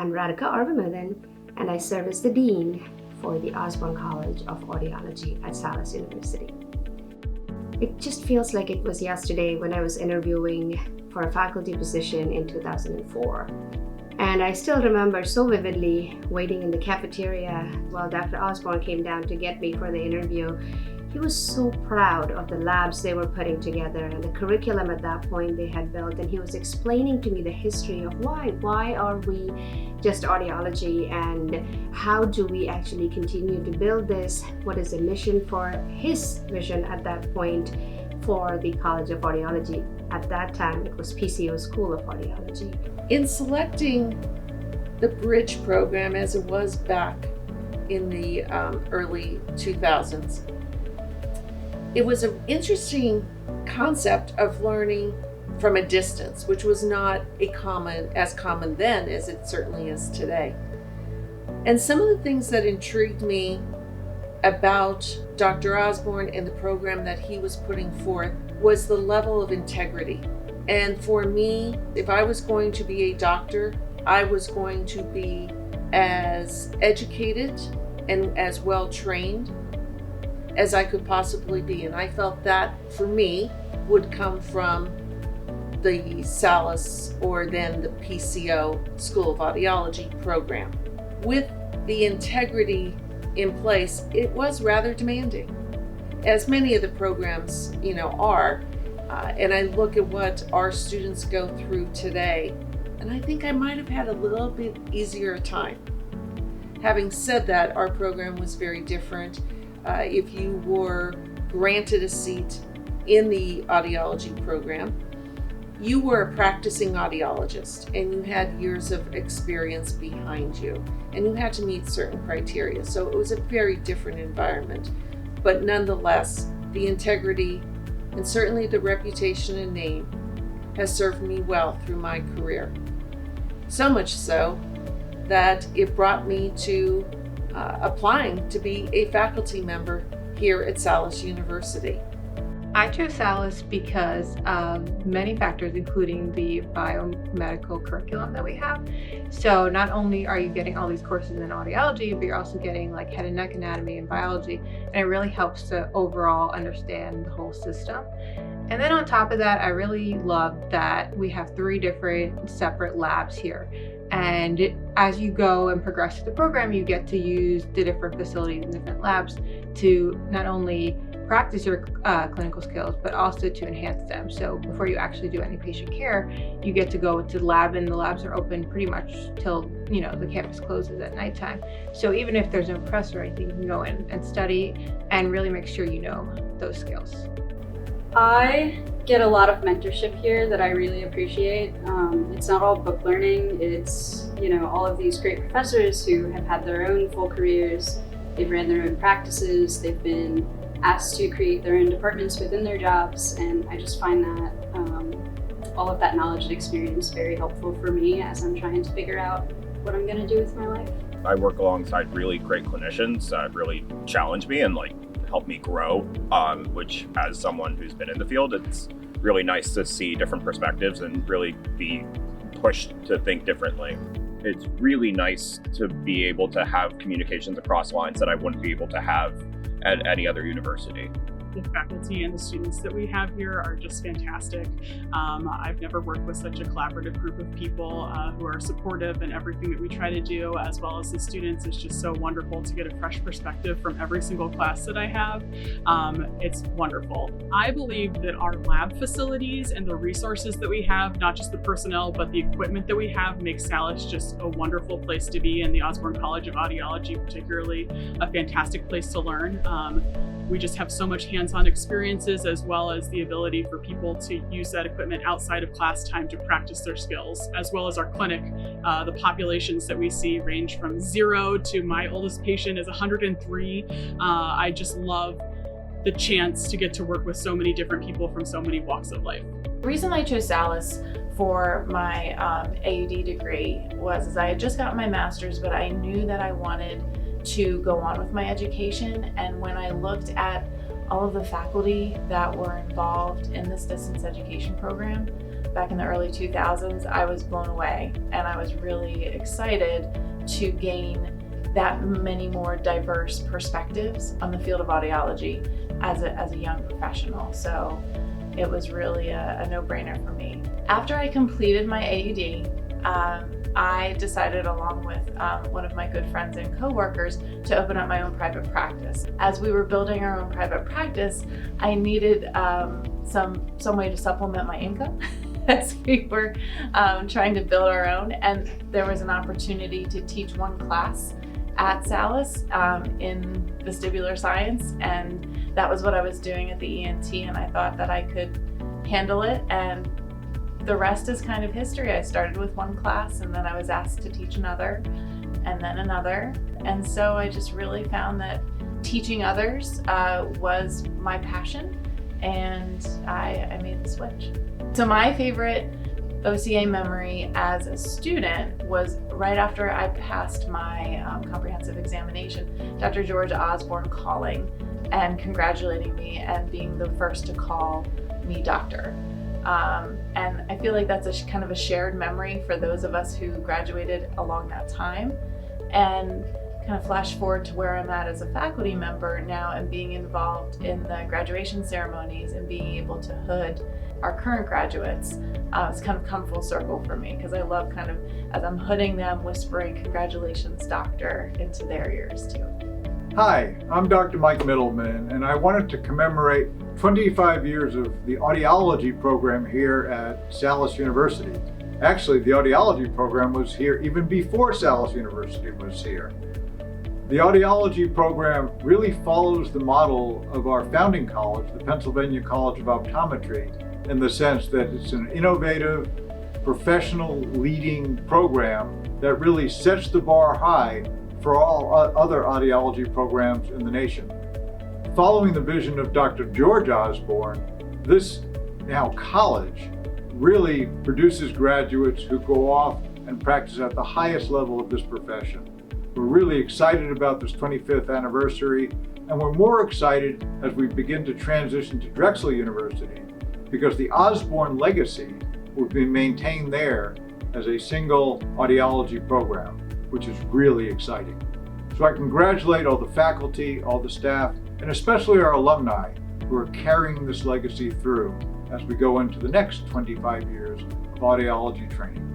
I'm Radhika Arvimathan, and I serve as the Dean for the Osborne College of Audiology at Salus University. It just feels like it was yesterday when I was interviewing for a faculty position in 2004. And I still remember so vividly waiting in the cafeteria while Dr. Osborne came down to get me for the interview. He was so proud of the labs they were putting together and the curriculum at that point they had built, and he was explaining to me the history of why are we just audiology and how do we actually continue to build this, what is the mission for his vision at that point for the College of Audiology. At that time it was PCO School of Audiology. In selecting the bridge program as it was back in the early 2000s, it was an interesting concept of learning from a distance, which was not as common then as it certainly is today. And some of the things that intrigued me about Dr. Osborne and the program that he was putting forth was the level of integrity. And for me, if I was going to be a doctor, I was going to be as educated and as well trained as I could possibly be. And I felt that for me would come from the Salus, or then the PCO School of Audiology program. With the integrity in place, it was rather demanding, as many of the programs are. And I look at what our students go through today, and I think I might have had a little bit easier time. Having said that, our program was very different. If you were granted a seat in the audiology program, you were a practicing audiologist and you had years of experience behind you, and you had to meet certain criteria. So it was a very different environment. But nonetheless, the integrity and certainly the reputation and name has served me well through my career. So much so that it brought me to applying to be a faculty member here at Salus University. I chose Salus because of many factors, including the biomedical curriculum that we have. So not only are you getting all these courses in audiology, but you're also getting like head and neck anatomy and biology, and it really helps to overall understand the whole system. And then on top of that, I really love that we have 3 different separate labs here. And as you go and progress through the program, you get to use the different facilities and different labs to not only practice your clinical skills, but also to enhance them. So before you actually do any patient care, you get to go to the lab, and the labs are open pretty much till the campus closes at nighttime. So even if there's no professor or anything, you can go in and study and really make sure you know those skills. I get a lot of mentorship here that I really appreciate. It's not all book learning. It's all of these great professors who have had their own full careers. They've ran their own practices. They've been asked to create their own departments within their jobs, and I just find that all of that knowledge and experience very helpful for me as I'm trying to figure out what I'm going to do with my life. I work alongside really great clinicians that really challenge me and help me grow, which as someone who's been in the field, it's really nice to see different perspectives and really be pushed to think differently. It's really nice to be able to have communications across lines that I wouldn't be able to have at any other university. The faculty and the students that we have here are just fantastic. I've never worked with such a collaborative group of people who are supportive in everything that we try to do, as well as the students. It's just so wonderful to get a fresh perspective from every single class that I have. It's wonderful. I believe that our lab facilities and the resources that we have, not just the personnel, but the equipment that we have, makes Salus just a wonderful place to be, and the Osborne College of Audiology particularly a fantastic place to learn. We just have so much hands-on experiences, as well as the ability for people to use that equipment outside of class time to practice their skills, as well as our clinic. The populations that we see range from 0 to my oldest patient is 103. I just love the chance to get to work with so many different people from so many walks of life. The reason I chose Salus for my AUD degree was I had just gotten my master's, but I knew that I wanted to go on with my education. And when I looked at all of the faculty that were involved in this distance education program, back in the early 2000s, I was blown away, and I was really excited to gain that many more diverse perspectives on the field of audiology as a young professional. So it was really a no-brainer for me. After I completed my AUD, I decided, along with one of my good friends and coworkers, to open up my own private practice. As we were building our own private practice, I needed some way to supplement my income as we were trying to build our own, and there was an opportunity to teach one class at Salus in vestibular science, and that was what I was doing at the ENT, and I thought that I could handle it, and the rest is kind of history. I started with one class, and then I was asked to teach another, and then another. And so I just really found that teaching others was my passion, and I made the switch. So my favorite OCA memory as a student was right after I passed my comprehensive examination, Dr. George Osborne calling and congratulating me and being the first to call me doctor. And I feel like that's kind of a shared memory for those of us who graduated along that time. And kind of flash forward to where I'm at as a faculty member now and being involved in the graduation ceremonies and being able to hood our current graduates. It's kind of come full circle for me, because I love kind of, as I'm hooding them, whispering congratulations doctor into their ears too. Hi, I'm Dr. Mike Middleman, and I wanted to commemorate 25 years of the audiology program here at Salus University. Actually, the audiology program was here even before Salus University was here. The audiology program really follows the model of our founding college, the Pennsylvania College of Optometry, in the sense that it's an innovative, professional leading program that really sets the bar high for all other audiology programs in the nation. Following the vision of Dr. George Osborne, this now college really produces graduates who go off and practice at the highest level of this profession. We're really excited about this 25th anniversary, and we're more excited as we begin to transition to Drexel University, because the Osborne legacy will be maintained there as a single audiology program, which is really exciting. So I congratulate all the faculty, all the staff, and especially our alumni who are carrying this legacy through as we go into the next 25 years of audiology training.